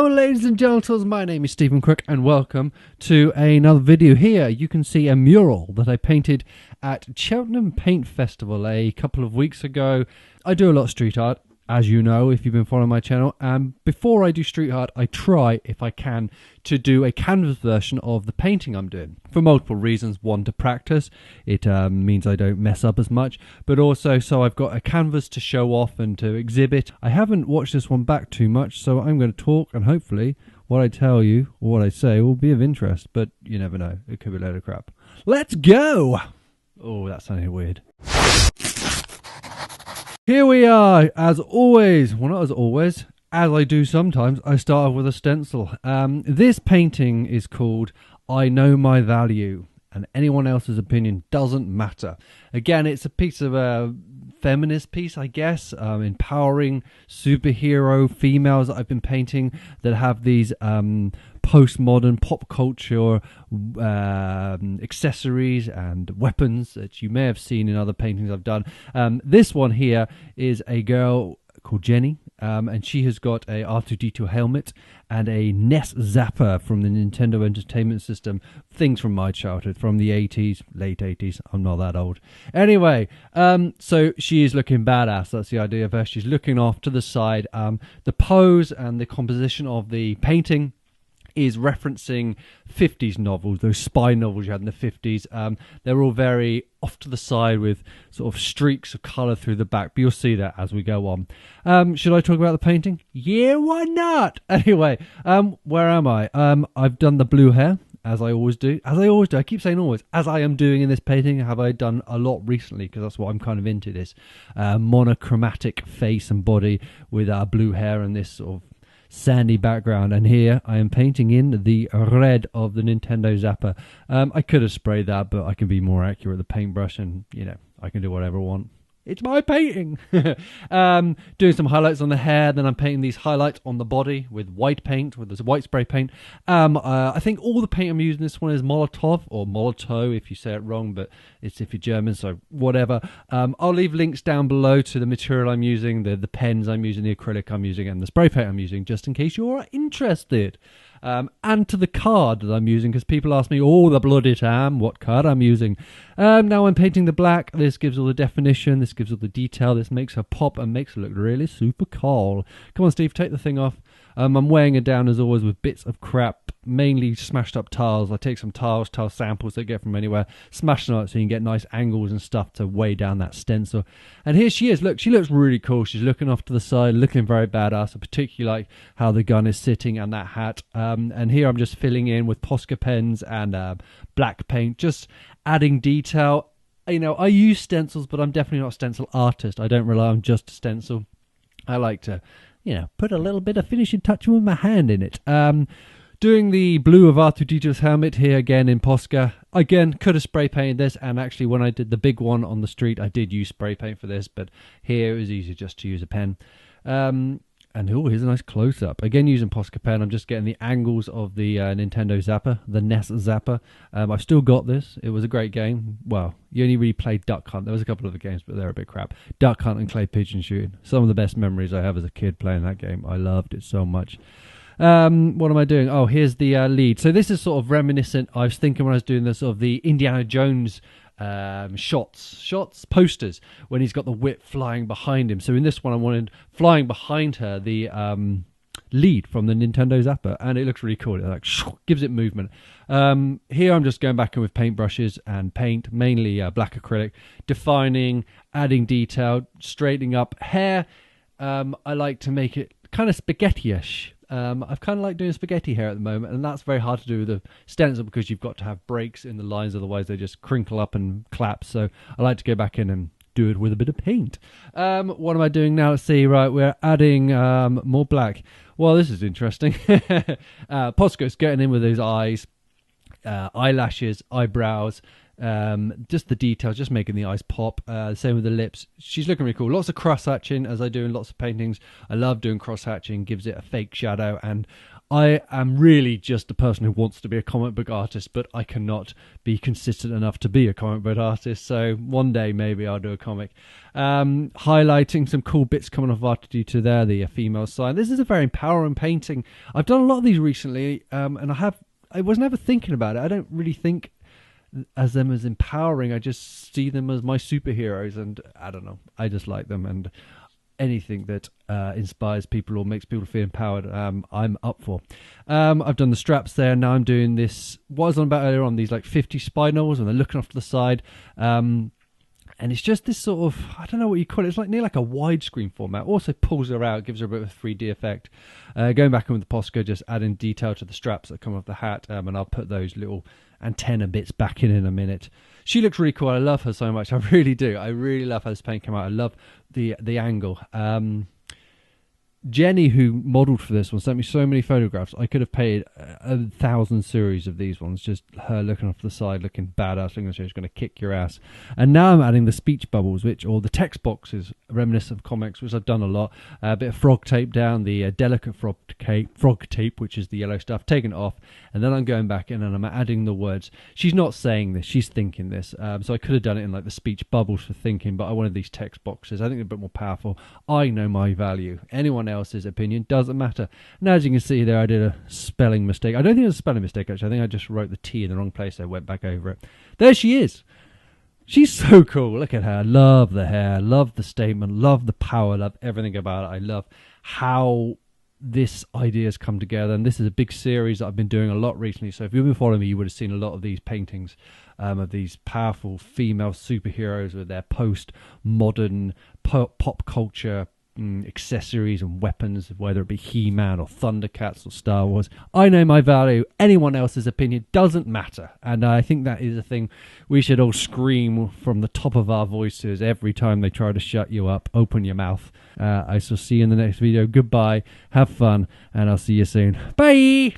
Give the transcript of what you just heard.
Hello ladies and gentlemen, my name is Stephen Crook and welcome to another video. Here you can see a mural that I painted at Cheltenham Paint Festival a couple of weeks ago. I do a lot of street art, as you know if you've been following my channel, and before I do street art I try, if I can, to do a canvas version of the painting I'm doing for multiple reasons. One, to practice, it means I don't mess up as much, but also so I've got a canvas to show off and to exhibit. I haven't watched this one back too much, so I'm going to talk and hopefully what I tell you or what I say will be of interest, but you never know, it could be a load of crap. Let's go! Oh, that sounded weird. Here we are, as always, well not as always, as I do sometimes, I start off with a stencil. This painting is called I Know My Value, and anyone else's opinion doesn't matter. Again, it's a piece of a feminist piece, I guess, empowering superhero females that I've been painting that have these postmodern pop culture accessories and weapons that you may have seen in other paintings I've done. This one here is a girl called Jenny, and she has got a R2-D2 helmet and a NES Zapper from the Nintendo Entertainment System, things from my childhood, from the 80s, late 80s, I'm not that old. Anyway, so she is looking badass, that's the idea of her. She's looking off to the side. The pose and the composition of the painting is referencing 50s novels, those spy novels you had in the 50s. They're all very off to the side with sort of streaks of colour through the back, but you'll see that as we go on. Should I talk about the painting? Yeah, why not? Anyway, where am I? I've done the blue hair, as I always do. I keep saying always. As I am doing in this painting, have I done a lot recently, because that's what I'm kind of into, this monochromatic face and body with blue hair and this sort of sandy background. And here I am painting in the red of the Nintendo Zapper. I could have sprayed that, but I can be more accurate with the paintbrush, and you know, I can do whatever I want. It's my painting. Doing some highlights on the hair, then I'm painting these highlights on the body with white paint, with this white spray paint. I think all the paint I'm using this one is Molotow, or Molotow if you say it wrong, but it's if you're German, so whatever. I'll leave links down below to the material I'm using, the pens I'm using, the acrylic I'm using, and the spray paint I'm using, just in case you're interested. And to the card that I'm using, because people ask me all the bloody time what card I'm using. Now I'm painting the black. This gives all the definition, this gives all the detail, this makes her pop and makes her look really super cool. Come on Steve, take the thing off. I'm weighing it down as always with bits of crap, mainly smashed up tiles. I take some tile samples that I get from anywhere, smash them up so you can get nice angles and stuff to weigh down that stencil. And here she is, look, she looks really cool. She's looking off to the side, looking very badass. I particularly like how the gun is sitting and that hat. And here I'm just filling in with Posca pens and black paint, just adding detail. You know, I use stencils, but I'm definitely not a stencil artist. I don't rely on just a stencil. I like to, you know, put a little bit of finishing touch with my hand in it. Doing the blue of R2-D2's helmet here again in Posca. Again, could have spray painted this, and actually when I did the big one on the street, I did use spray paint for this, but here it was easier just to use a pen. And oh, here's a nice close-up. Again, using Posca pen, I'm just getting the angles of the Nintendo Zapper, the NES Zapper. I've still got this. It was a great game. Well, you only really played Duck Hunt. There was a couple of other games, but they're a bit crap. Duck Hunt and clay pigeon shooting. Some of the best memories I have as a kid playing that game. I loved it so much. What am I doing? Oh, here's the lead. So this is sort of reminiscent. I was thinking when I was doing this of the Indiana Jones posters, when he's got the whip flying behind him. So in this one I wanted flying behind her the lead from the Nintendo Zapper, and it looks really cool. It like gives it movement. Here I'm just going back in with paintbrushes and paint, mainly black acrylic, defining, adding detail, straightening up hair. I like to make it kind of spaghetti-ish. I've kind of like doing spaghetti hair at the moment, and that's very hard to do with a stencil because you've got to have breaks in the lines, otherwise they just crinkle up and collapse. So I like to go back in and do it with a bit of paint. What am I doing now? Let's see. Right, we're adding more black. Well, this is interesting. Posca's getting in with his eyes, eyelashes, eyebrows, Just the details, just making the eyes pop. Same with the lips. She's looking really cool. Lots of cross hatching, as I do in lots of paintings. I love doing cross hatching, gives it a fake shadow. And I am really just a person who wants to be a comic book artist, but I cannot be consistent enough to be a comic book artist. So one day maybe I'll do a comic. Highlighting some cool bits coming off R2D2 there, the female side. This is a very empowering painting. I've done a lot of these recently, and I was never thinking about it. I don't really think as them as empowering. I just see them as my superheroes, and I don't know, I just like them, and anything that inspires people or makes people feel empowered, I'm up for. I've done the straps there. Now I'm doing this, what I was on about earlier on, these like 50 spy novels, and they're looking off to the side, and it's just this sort of, I don't know what you call it, it's like near like a widescreen format. Also pulls her out, gives her a bit of a 3D effect. Going back in with the Posca, just adding detail to the straps that come off the hat, and I'll put those little antenna bits back in a minute. She looks really cool. I love her so much. I really do. I really love how this paint came out. I love the angle. Jenny, who modelled for this one, sent me so many photographs. I could have paid 1,000 series of these ones. Just her looking off the side, looking badass, looking like she's going to kick your ass. And now I'm adding the speech bubbles, or the text boxes, reminiscent of comics, which I've done a lot. A bit of frog tape down, the delicate frog tape, which is the yellow stuff, taking it off. And then I'm going back in and I'm adding the words. She's not saying this, she's thinking this. So I could have done it in like the speech bubbles for thinking, but I wanted these text boxes. I think they're a bit more powerful. I know my value. Anyone else's opinion doesn't matter. And as you can see there, I did a spelling mistake. I don't think it was a spelling mistake, actually. I think I just wrote the T in the wrong place. I went back over it. There she is. She's so cool. Look at her. Love the hair. Love the statement. Love the power. Love everything about it. I love how this idea has come together. And this is a big series that I've been doing a lot recently. So if you've been following me, you would have seen a lot of these paintings of these powerful female superheroes with their post-modern pop culture accessories and weapons, whether it be He-Man or Thundercats or Star Wars. I know my value. Anyone else's opinion doesn't matter. And I think that is a thing we should all scream from the top of our voices every time they try to shut you up. Open your mouth. I shall see you in the next video. Goodbye. Have fun. And I'll see you soon. Bye.